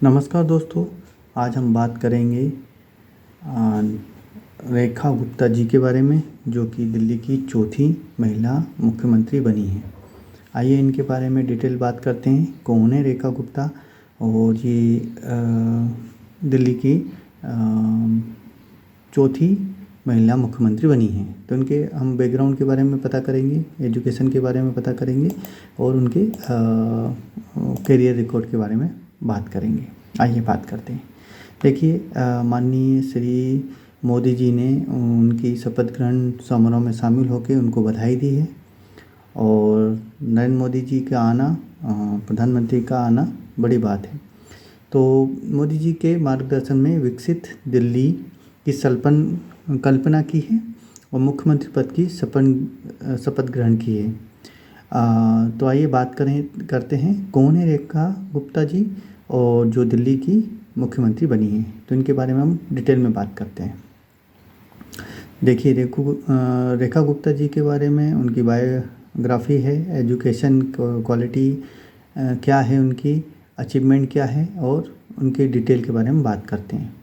नमस्कार दोस्तों, आज हम बात करेंगे रेखा गुप्ता जी के बारे में, जो कि दिल्ली की चौथी महिला मुख्यमंत्री बनी हैं। आइए इनके बारे में डिटेल बात करते हैं। कौन है रेखा गुप्ता और ये दिल्ली की चौथी महिला मुख्यमंत्री बनी हैं। तो इनके हम बैकग्राउंड के बारे में पता करेंगे, एजुकेशन के बारे में पता करेंगे और उनके करियर रिकॉर्ड के बारे में बात करेंगे। आइए बात करते हैं। देखिए, माननीय श्री मोदी जी ने उनकी शपथ ग्रहण समारोह में शामिल होकर उनको बधाई दी है और नरेंद्र मोदी जी का आना, प्रधानमंत्री का आना बड़ी बात है। तो मोदी जी के मार्गदर्शन में विकसित दिल्ली की कल्पना की है और मुख्यमंत्री पद की शपथ ग्रहण की है। तो आइए बात करते हैं कौन है रेखा गुप्ता जी और जो दिल्ली की मुख्यमंत्री बनी है। तो इनके बारे में हम डिटेल में बात करते हैं। देखिए, रेखा गुप्ता जी के बारे में उनकी बायोग्राफी है, एजुकेशन क्वालिटी क्या है, उनकी अचीवमेंट क्या है और उनके डिटेल के बारे में बात करते हैं।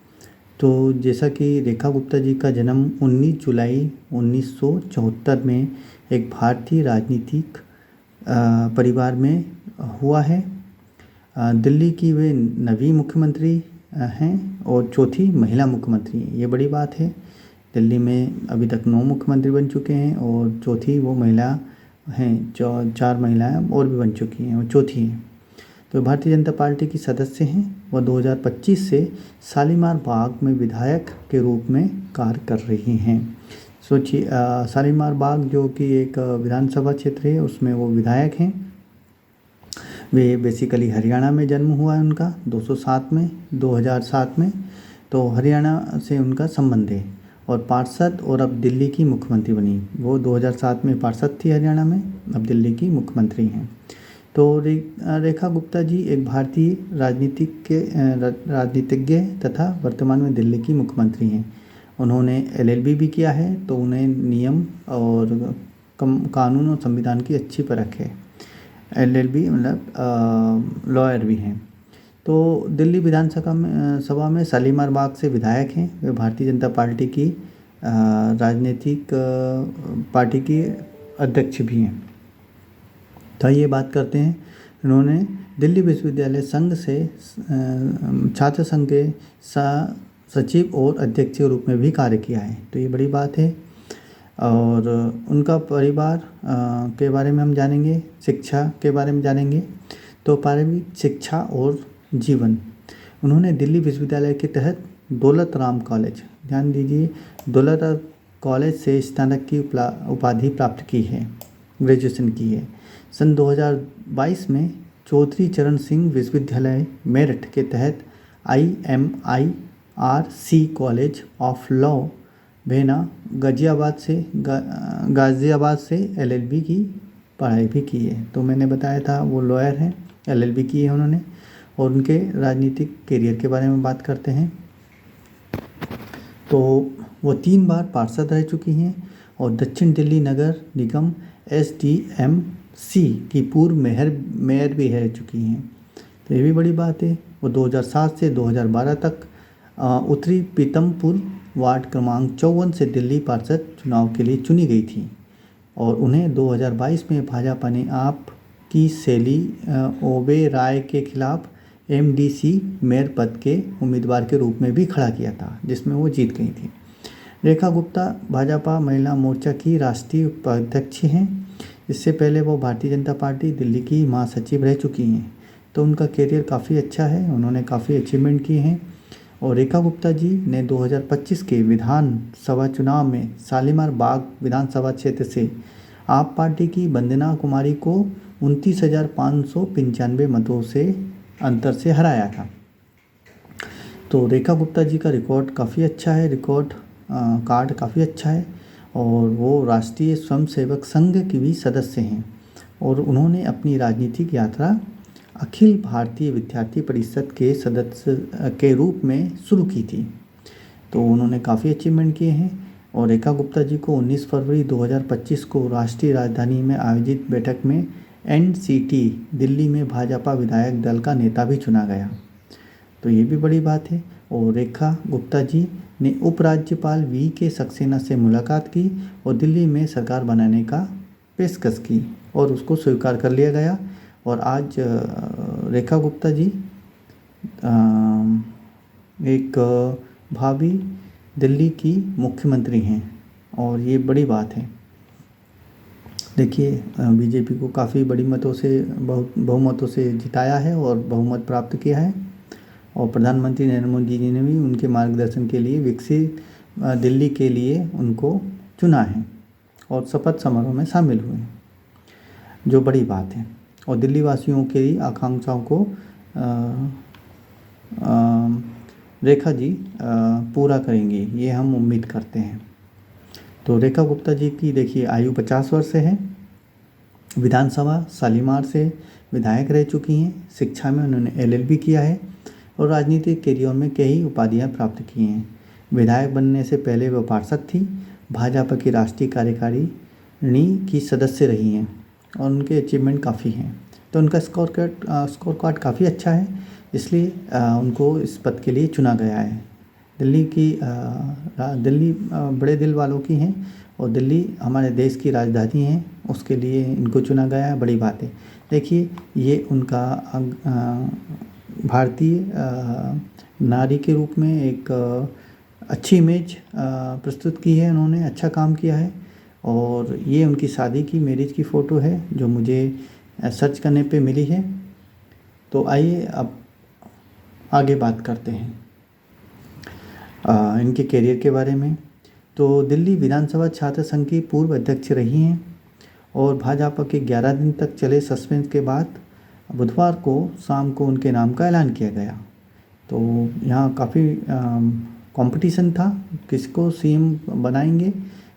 तो जैसा कि रेखा गुप्ता जी का जन्म 19 जुलाई 1974 में एक भारतीय राजनीतिक परिवार में हुआ है। दिल्ली की वे 9वीं मुख्यमंत्री हैं और चौथी महिला मुख्यमंत्री हैं। ये बड़ी बात है। दिल्ली में अभी तक 9 मुख्यमंत्री बन चुके हैं और चौथी वो महिला हैं। 4 महिलाएं और भी बन चुकी हैं और चौथी हैं। तो भारतीय जनता पार्टी की सदस्य हैं। वह 2025 से शालीमार बाग में विधायक के रूप में कार्य कर रही हैं। सोचिए, शालीमार बाग जो कि एक विधानसभा क्षेत्र है, उसमें वो विधायक हैं। वे बेसिकली हरियाणा में जन्म हुआ है उनका 2007 में। तो हरियाणा से उनका संबंध है और पार्षद और अब दिल्ली की मुख्यमंत्री बनी। वो 2007 में पार्षद थी हरियाणा में, अब दिल्ली की मुख्यमंत्री हैं। तो रेखा गुप्ता जी एक भारतीय राजनीतिज्ञ तथा वर्तमान में दिल्ली की मुख्यमंत्री हैं। उन्होंने LLB भी किया है, तो उन्हें नियम और कानून और संविधान की अच्छी परख है। LLB मतलब लॉयर भी हैं। तो दिल्ली विधानसभा में शालीमार बाग से विधायक हैं। वे भारतीय जनता पार्टी की राजनीतिक पार्टी की अध्यक्ष भी हैं। तो ये बात करते हैं, इन्होंने दिल्ली विश्वविद्यालय संघ से छात्र संघ के सचिव और अध्यक्ष के रूप में भी कार्य किया है। तो ये बड़ी बात है। और उनका परिवार के बारे में हम जानेंगे, शिक्षा के बारे में जानेंगे। तो प्रारंभिक शिक्षा और जीवन, उन्होंने दिल्ली विश्वविद्यालय के तहत दौलत राम कॉलेज, ध्यान दीजिए, दौलत कॉलेज से स्नातक की उपाधि प्राप्त की है, ग्रेजुएशन की है। सन 2022 में चौधरी चरण सिंह विश्वविद्यालय मेरठ के तहत IMIRC कॉलेज ऑफ लॉ भेना गाज़ियाबाद से LLB की पढ़ाई भी की है। तो मैंने बताया था वो लॉयर हैं, LLB की है उन्होंने। और उनके राजनीतिक करियर के बारे में बात करते हैं। तो वो 3 बार पार्षद रह चुकी हैं और दक्षिण दिल्ली नगर निगम SDMC की पूर्व मेयर भी रह चुकी हैं। तो ये भी बड़ी बात है। वो 2007 से 2012 तक उत्तरी पीतमपुर वार्ड क्रमांक 54 से दिल्ली पार्षद चुनाव के लिए चुनी गई थी और उन्हें 2022 में भाजपा ने आप की शैली ओबेरॉय के खिलाफ MDC मेयर पद के उम्मीदवार के रूप में भी खड़ा किया था, जिसमें वो जीत गई थी। रेखा गुप्ता भाजपा महिला मोर्चा की राष्ट्रीय उपाध्यक्ष हैं। इससे पहले वो भारतीय जनता पार्टी दिल्ली की महासचिव रह चुकी हैं। तो उनका करियर काफ़ी अच्छा है, उन्होंने काफ़ी अचीवमेंट किए हैं। और रेखा गुप्ता जी ने 2025 के विधानसभा चुनाव में शालीमार बाग विधानसभा क्षेत्र से आप पार्टी की वंदना कुमारी को 29,595 मतों से अंतर से हराया था। तो रेखा गुप्ता जी का रिकॉर्ड काफ़ी अच्छा है, कार्ड काफ़ी अच्छा है और वो राष्ट्रीय स्वयंसेवक संघ की भी सदस्य हैं और उन्होंने अपनी राजनीतिक यात्रा अखिल भारतीय विद्यार्थी परिषद के सदस्य के रूप में शुरू की थी। तो उन्होंने काफ़ी अचीवमेंट किए हैं और रेखा गुप्ता जी को 19 फरवरी 2025 को राष्ट्रीय राजधानी में आयोजित बैठक में NCT दिल्ली में भाजपा विधायक दल का नेता भी चुना गया। तो ये भी बड़ी बात है। और रेखा गुप्ता जी ने उपराज्यपाल वी के सक्सेना से मुलाकात की और दिल्ली में सरकार बनाने का पेशकश की और उसको स्वीकार कर लिया गया। और आज रेखा गुप्ता जी एक भावी दिल्ली की मुख्यमंत्री हैं और ये बड़ी बात है। देखिए बीजेपी को काफ़ी बड़ी मतों से बहुमतों से जिताया है और बहुमत प्राप्त किया है और प्रधानमंत्री नरेंद्र मोदी जी ने भी उनके मार्गदर्शन के लिए विकसित दिल्ली के लिए उनको चुना है और शपथ समारोह में शामिल हुए, जो बड़ी बात है। और दिल्ली वासियों की आकांक्षाओं को रेखा जी पूरा करेंगे, ये हम उम्मीद करते हैं। तो रेखा गुप्ता जी की देखिए आयु 50 वर्ष से है, विधानसभा शालीमार से विधायक रह चुकी हैं, शिक्षा में उन्होंने LLB किया है और राजनीतिक कैरियर में कई उपाधियां प्राप्त की हैं। विधायक बनने से पहले वह पार्षद थी, भाजपा की राष्ट्रीय कार्यकारिणी की सदस्य रही हैं और उनके अचीवमेंट काफ़ी हैं। तो उनका स्कोर कार्ड काफ़ी अच्छा है, इसलिए उनको इस पद के लिए चुना गया है। दिल्ली बड़े दिल वालों की हैं और दिल्ली हमारे देश की राजधानी है, उसके लिए इनको चुना गया है, बड़ी बात है। देखिए ये उनका भारतीय नारी के रूप में एक अच्छी इमेज प्रस्तुत की है, उन्होंने अच्छा काम किया है। और ये उनकी शादी की मैरिज की फ़ोटो है जो मुझे सर्च करने पे मिली है। तो आइए अब आगे बात करते हैं इनके करियर के बारे में। तो दिल्ली विधानसभा छात्र संघ की पूर्व अध्यक्ष रही हैं और भाजपा के 11 दिन तक चले सस्पेंस के बाद बुधवार को शाम को उनके नाम का ऐलान किया गया। तो यहाँ काफ़ी कंपटीशन था किसको CM बनाएंगे,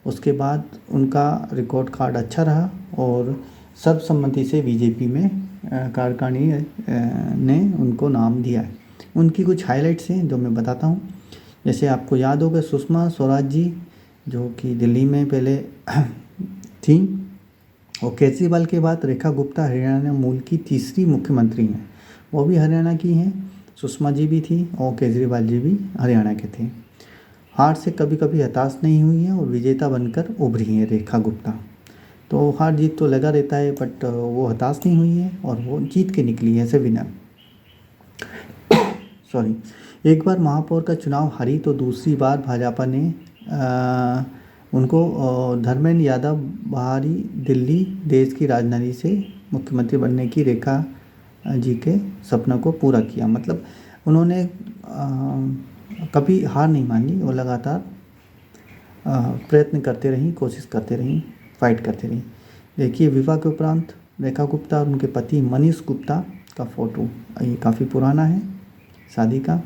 उसके बाद उनका रिकॉर्ड कार्ड अच्छा रहा और सर्वसम्मति से बीजेपी में कार्यकारिणी ने उनको नाम दिया है। उनकी कुछ हाइलाइट्स हैं जो मैं बताता हूँ। जैसे आपको याद होगा सुषमा स्वराज जी जो कि दिल्ली में पहले थी और केजरीवाल के बाद रेखा गुप्ता हरियाणा मूल की तीसरी मुख्यमंत्री हैं, वो भी हरियाणा की हैं। सुषमा जी भी थी और केजरीवाल जी भी हरियाणा के थे। हार से कभी कभी हताश नहीं हुई है और विजेता बनकर उभरी हैं रेखा गुप्ता। तो हार जीत तो लगा रहता है बट वो हताश नहीं हुई है और वो जीत के निकली है ऐसे विनर। सॉरी, एक बार महापौर का चुनाव हारी तो दूसरी बार भाजपा ने उनको धर्मेंद्र यादव बाहरी दिल्ली देश की राजधानी से मुख्यमंत्री बनने की रेखा जी के सपना को पूरा किया। मतलब उन्होंने कभी हार नहीं मानी और लगातार प्रयत्न करते रहीं, कोशिश करते रहीं, फाइट करते रहीं। देखिए विवाह के उपरांत रेखा गुप्ता और उनके पति मनीष गुप्ता का फ़ोटो, ये काफ़ी पुराना है शादी का।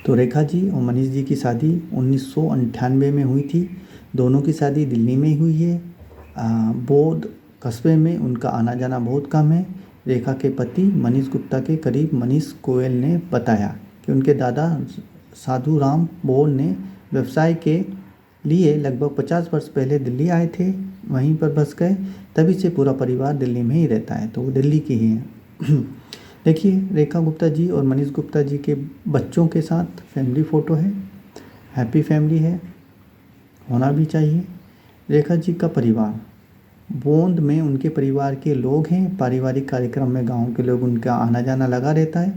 तो रेखा जी और मनीष जी की शादी 1998 में हुई थी। दोनों की शादी दिल्ली में ही हुई है। बौद्ध कस्बे में उनका आना जाना बहुत कम है। रेखा के पति मनीष गुप्ता के करीब मनीष गोयल ने बताया कि उनके दादा साधु राम बौद्ध ने व्यवसाय के लिए लगभग 50 वर्ष पहले दिल्ली आए थे, वहीं पर बस गए, तभी से पूरा परिवार दिल्ली में ही रहता है, तो वो दिल्ली के ही हैं। देखिए रेखा गुप्ता जी और मनीष गुप्ता जी के बच्चों के साथ फैमिली फ़ोटो है, हैप्पी फैमिली है, होना भी चाहिए। रेखा जी का परिवार बोंद में उनके परिवार के लोग हैं। पारिवारिक कार्यक्रम में गांव के लोग उनका आना जाना लगा रहता है।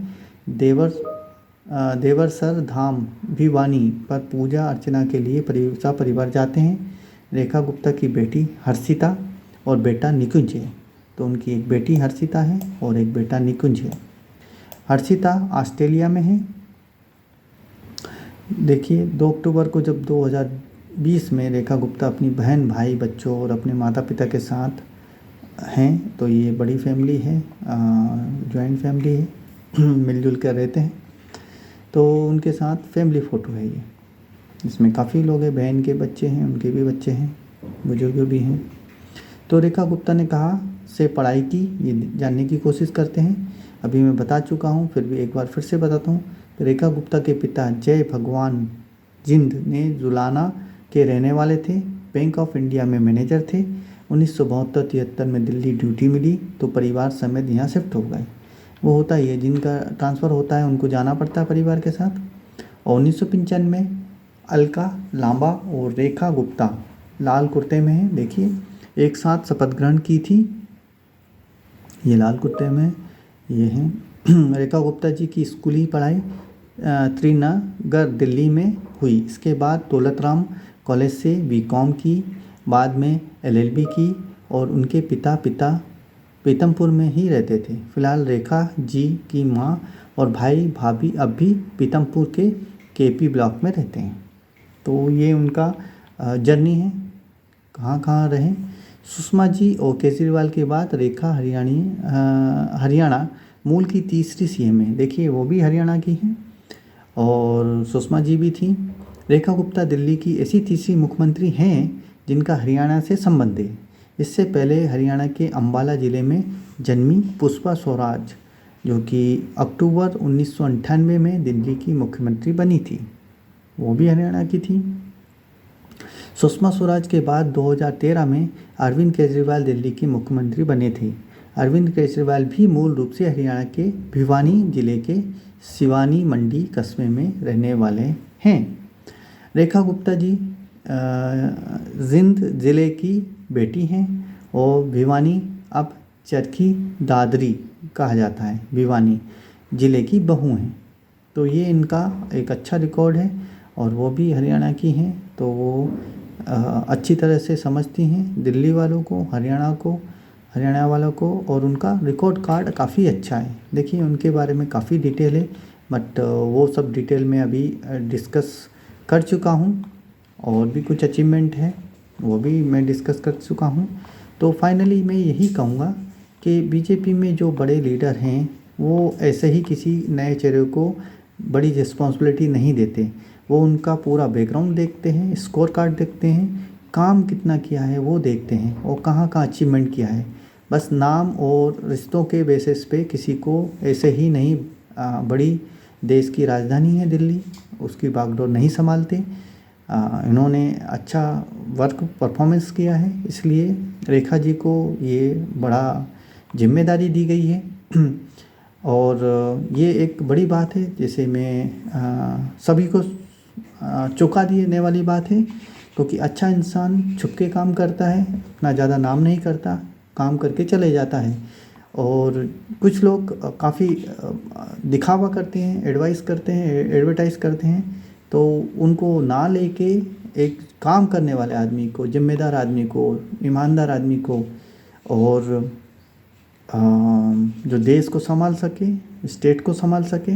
देवरसर धाम भिवानी पर पूजा अर्चना के लिए परिवार जाते हैं। रेखा गुप्ता की बेटी हर्षिता और बेटा निकुंज है। तो उनकी एक बेटी हर्षिता है और एक बेटा निकुंज है। हर्षिता ऑस्ट्रेलिया में है। देखिए 2 अक्टूबर को जब 2020 में रेखा गुप्ता अपनी बहन, भाई, बच्चों और अपने माता पिता के साथ हैं, तो ये बड़ी फैमिली है, जॉइंट फैमिली है, मिलजुल कर रहते हैं। तो उनके साथ फैमिली फ़ोटो है ये, इसमें काफ़ी लोग हैं, बहन के बच्चे हैं, उनके भी बच्चे हैं, बुजुर्ग भी हैं। तो रेखा गुप्ता ने कहा से पढ़ाई की, ये जानने की कोशिश करते हैं। अभी मैं बता चुका हूँ, फिर भी एक बार फिर से बताता हूँ। रेखा गुप्ता के पिता जय भगवान जिंद ने जुलाना के रहने वाले थे, बैंक ऑफ इंडिया में मैनेजर थे। 1972-73 में दिल्ली ड्यूटी मिली तो परिवार समेत यहाँ शिफ्ट हो गए। वो होता ही है, जिनका ट्रांसफ़र होता है उनको जाना पड़ता है परिवार के साथ। और 1995 में अलका लांबा और रेखा गुप्ता लाल कुर्ते में हैं, देखिए एक साथ शपथ ग्रहण की थी। ये लाल कुर्ते में ये हैं। रेखा गुप्ता जी की स्कूली पढ़ाई त्रिनगर दिल्ली में हुई। इसके बाद दौलत राम कॉलेज से बीकॉम की, बाद में एलएलबी की। और उनके पिता पीतमपुर में ही रहते थे। फिलहाल रेखा जी की माँ और भाई भाभी अब भी पीतमपुर के केपी ब्लॉक में रहते हैं। तो ये उनका जर्नी है, कहाँ कहाँ रहे। सुषमा जी और केजरीवाल के बाद रेखा हरियाणा मूल की तीसरी सीएम है, देखिए वो भी हरियाणा की हैं। और सुषमा जी भी थी। रेखा गुप्ता दिल्ली की ऐसी तीसरी मुख्यमंत्री हैं जिनका हरियाणा से संबंध है। इससे पहले हरियाणा के अंबाला ज़िले में जन्मी पुष्पा स्वराज, जो कि अक्टूबर 1998 में दिल्ली की मुख्यमंत्री बनी थी, वो भी हरियाणा की थी। सुषमा स्वराज के बाद 2013 में अरविंद केजरीवाल दिल्ली के मुख्यमंत्री बने थे। अरविंद केजरीवाल भी मूल रूप से हरियाणा के भिवानी जिले के सिवानी मंडी कस्बे में रहने वाले हैं। रेखा गुप्ता जी जिंद ज़िले की बेटी हैं और भिवानी अब चरखी दादरी कहा जाता है, भिवानी ज़िले की बहू हैं। तो ये इनका एक अच्छा रिकॉर्ड है और वो भी हरियाणा की हैं। तो वो अच्छी तरह से समझती हैं दिल्ली वालों को, हरियाणा वालों को। और उनका रिकॉर्ड कार्ड काफ़ी अच्छा है, देखिए उनके बारे में काफ़ी डिटेल है, बट वो सब डिटेल में अभी डिस्कस कर चुका हूँ। और भी कुछ अचीवमेंट है वो भी मैं डिस्कस कर चुका हूँ। तो फाइनली मैं यही कहूँगा कि बीजेपी में जो बड़े लीडर हैं वो ऐसे ही किसी नए चेहरे को बड़ी रिस्पॉन्सिबिलिटी नहीं देते। वो उनका पूरा बैकग्राउंड देखते हैं, स्कोर कार्ड देखते हैं, काम कितना किया है वो देखते हैं और कहाँ कहाँ अचीवमेंट किया है। बस नाम और रिश्तों के बेसिस पे किसी को ऐसे ही नहीं, बड़ी देश की राजधानी है दिल्ली, उसकी बागडोर नहीं संभालते। इन्होंने अच्छा वर्क परफॉर्मेंस किया है, इसलिए रेखा जी को ये बड़ा जिम्मेदारी दी गई है। और ये एक बड़ी बात है, जैसे मैं सभी को चौंका देने वाली बात है, क्योंकि अच्छा इंसान छुप के काम करता है, अपना ज़्यादा नाम नहीं करता, काम करके चले जाता है। और कुछ लोग काफ़ी दिखावा करते हैं, एडवर्टाइज़ करते हैं, तो उनको ना लेके एक काम करने वाले आदमी को, जिम्मेदार आदमी को, ईमानदार आदमी को, और जो देश को संभाल सके, स्टेट को संभाल सके,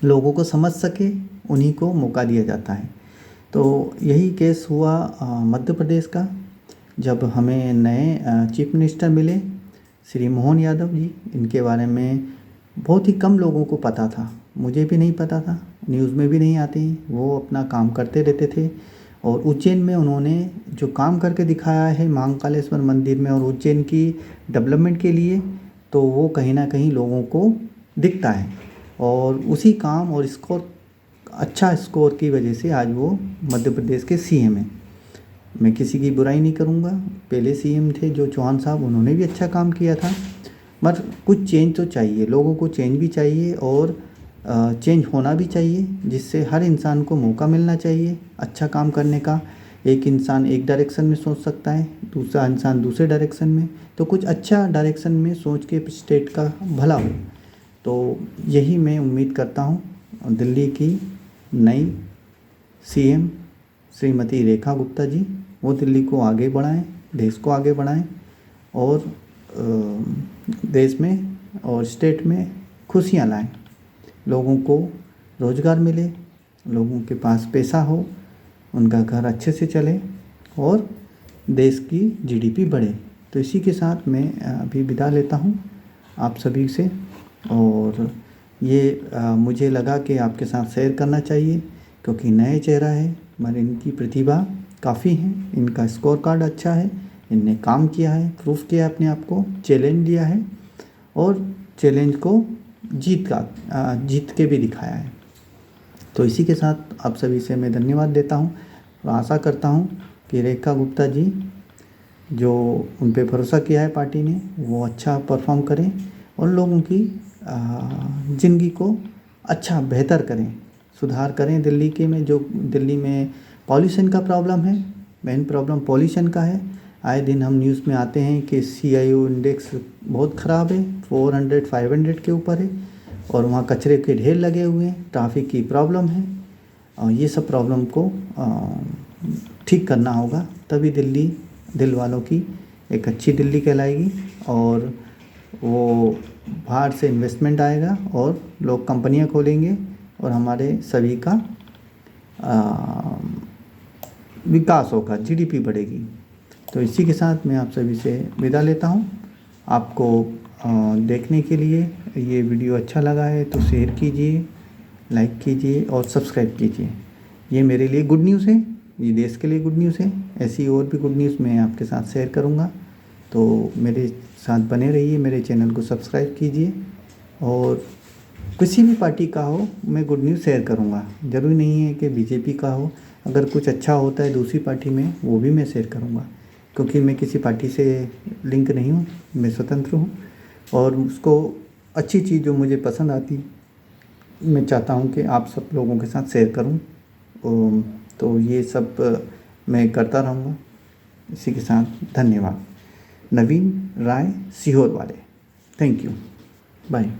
लोगों को समझ सके, उन्हीं को मौका दिया जाता है। तो यही केस हुआ मध्य प्रदेश का, जब हमें नए चीफ मिनिस्टर मिले श्री मोहन यादव जी। इनके बारे में बहुत ही कम लोगों को पता था, मुझे भी नहीं पता था, न्यूज़ में भी नहीं आती। वो अपना काम करते रहते थे और उज्जैन में उन्होंने जो काम करके दिखाया है महाकालेश्वर मंदिर में और उज्जैन की डेवलपमेंट के लिए, तो वो कहीं ना कहीं लोगों को दिखता है। और उसी काम और अच्छा स्कोर की वजह से आज वो मध्य प्रदेश के सीएम हैं। मैं किसी की बुराई नहीं करूँगा, पहले सीएम थे जो चौहान साहब, उन्होंने भी अच्छा काम किया था, मगर कुछ चेंज तो चाहिए, लोगों को चेंज भी चाहिए और चेंज होना भी चाहिए, जिससे हर इंसान को मौका मिलना चाहिए अच्छा काम करने का। एक इंसान एक डायरेक्शन में सोच सकता है, दूसरा इंसान दूसरे डायरेक्शन में, तो कुछ अच्छा डायरेक्शन में सोच के स्टेट का भला हो। तो यही मैं उम्मीद करता हूँ दिल्ली की नई सीएम श्रीमती रेखा गुप्ता जी, वो दिल्ली को आगे बढ़ाएं, देश को आगे बढ़ाएं और देश में और स्टेट में खुशियाँ लाएं, लोगों को रोज़गार मिले, लोगों के पास पैसा हो, उनका घर अच्छे से चले और देश की जीडीपी बढ़े। तो इसी के साथ मैं अभी विदा लेता हूँ आप सभी से। और ये मुझे लगा कि आपके साथ शेयर करना चाहिए, क्योंकि नए चेहरा है, मगर इनकी प्रतिभा काफ़ी है, इनका स्कोर कार्ड अच्छा है, इनने काम किया है, प्रूफ किया है अपने आप को, चैलेंज लिया है और चैलेंज को जीत के भी दिखाया है। तो इसी के साथ आप सभी से मैं धन्यवाद देता हूँ और आशा करता हूँ कि रेखा गुप्ता जी, जो उन पे भरोसा किया है पार्टी ने, वो अच्छा परफॉर्म करें और लोगों की ज़िंदगी को अच्छा बेहतर करें, सुधार करें। दिल्ली में पॉल्यूशन का प्रॉब्लम है, मेन प्रॉब्लम पॉल्यूशन का है। आए दिन हम न्यूज़ में आते हैं कि CIO इंडेक्स बहुत ख़राब है, 400-500 के ऊपर है, और वहाँ कचरे के ढेर लगे हुए हैं, ट्रैफिक की प्रॉब्लम है। और ये सब प्रॉब्लम को ठीक करना होगा, तभी दिल वालों की एक अच्छी दिल्ली कहलाएगी, और वो बाहर से इन्वेस्टमेंट आएगा और लोग कंपनियां खोलेंगे और हमारे सभी का विकास होगा, GDP बढ़ेगी। तो इसी के साथ मैं आप सभी से विदा लेता हूँ। आपको देखने के लिए ये वीडियो अच्छा लगा है तो शेयर कीजिए, लाइक कीजिए और सब्सक्राइब कीजिए। ये मेरे लिए गुड न्यूज़ है, ये देश के लिए गुड न्यूज़ है। ऐसी और भी गुड न्यूज़ मैं आपके साथ शेयर करूँगा, तो मेरे साथ बने रहिए, मेरे चैनल को सब्सक्राइब कीजिए। और किसी भी पार्टी का हो, मैं गुड न्यूज़ शेयर करूँगा, ज़रूरी नहीं है कि BJP का हो। अगर कुछ अच्छा होता है दूसरी पार्टी में, वो भी मैं शेयर करूँगा, क्योंकि मैं किसी पार्टी से लिंक नहीं हूँ, मैं स्वतंत्र हूँ। और उसको अच्छी चीज़ जो मुझे पसंद आती, मैं चाहता हूँ कि आप सब लोगों के साथ शेयर करूँ। तो ये सब मैं करता रहूँगा। इसी के साथ धन्यवाद। नवीन राय, सीहोर वाले। Thank you, bye.